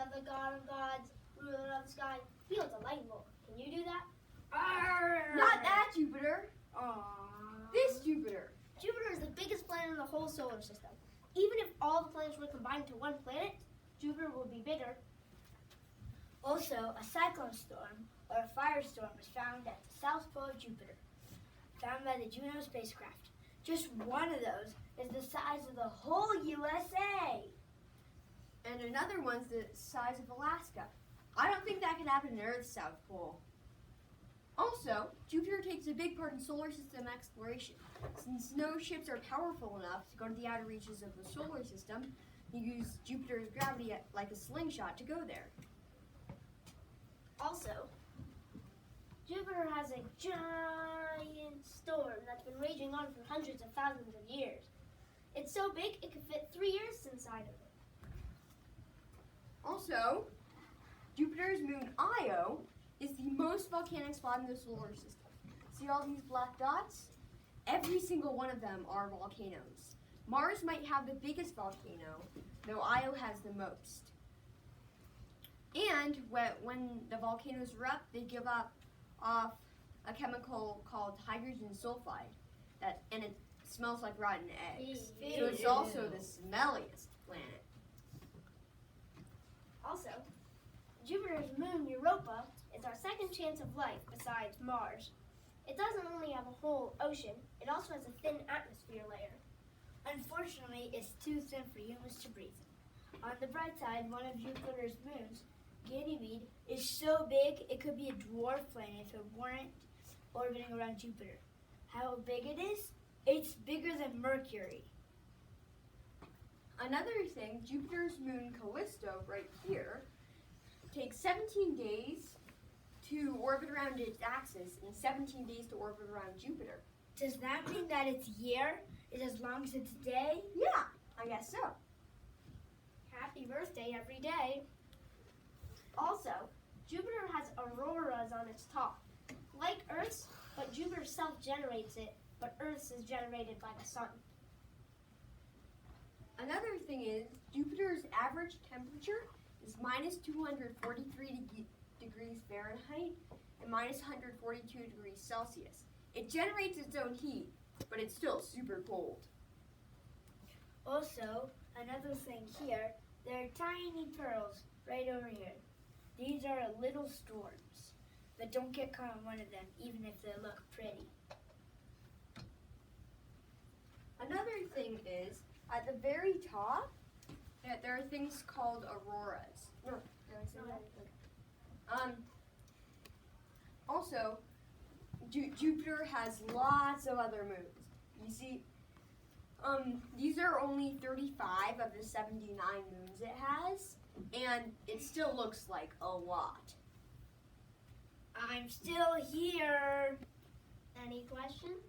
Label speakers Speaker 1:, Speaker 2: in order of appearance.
Speaker 1: of the god of gods, ruler of the sky, wields a lightning bolt. Can you do that?
Speaker 2: Not that Jupiter.
Speaker 1: Aww.
Speaker 2: This Jupiter.
Speaker 1: Jupiter is the biggest planet in the whole solar system. Even if all the planets were combined into one planet, Jupiter would be bigger.
Speaker 3: Also, a cyclone storm, or a firestorm, was found at the south pole of Jupiter, found by the Juno spacecraft. Just one of those is the size of the whole USA.
Speaker 2: And another one's the size of Alaska. I don't think that could happen in Earth's south pole. Also, Jupiter takes a big part in solar system exploration. Since no ships are powerful enough to go to the outer reaches of the solar system, you use Jupiter's gravity like a slingshot to go there.
Speaker 1: Also, Jupiter has a giant storm that's been raging on for hundreds of thousands of years. It's so big it could fit 3 years inside of it.
Speaker 2: Also, Jupiter's moon Io is the most volcanic spot in the solar system. See all these black dots? Every single one of them are volcanoes. Mars might have the biggest volcano, though Io has the most. And when the volcanoes erupt, they give off a chemical called hydrogen sulfide, and it smells like rotten eggs. So it's also the smelliest planet.
Speaker 1: Also, Jupiter's moon Europa is our second chance of life besides Mars. It doesn't only have a whole ocean, it also has a thin atmosphere layer.
Speaker 3: Unfortunately, it's too thin for humans to breathe. On the bright side, one of Jupiter's moons, Ganymede, is so big it could be a dwarf planet if it weren't orbiting around Jupiter. How big it is? It's bigger than Mercury.
Speaker 2: Another thing, Jupiter's moon Callisto, right here, takes 17 days to orbit around its axis and 17 days to orbit around Jupiter.
Speaker 3: Does that mean that its year is as long as its day?
Speaker 2: Yeah, I guess so.
Speaker 1: Happy birthday every day. Also, Jupiter has auroras on its top. Like Earth's, but Jupiter self-generates it, but Earth's is generated by the sun.
Speaker 2: Another thing is, Jupiter's average temperature is minus 243 degrees Fahrenheit and minus 142 degrees Celsius. It generates its own heat, but it's still super cold.
Speaker 3: Also, another thing here, there are tiny pearls right over here. These are little storms, but don't get caught on one of them, even if they look pretty.
Speaker 2: Another thing is, at the very top, there are things called auroras. No, did I say that? Okay. Also, Jupiter has lots of other moons. You see, these are only 35 of the 79 moons it has, and it still looks like a lot.
Speaker 3: I'm still here.
Speaker 1: Any questions?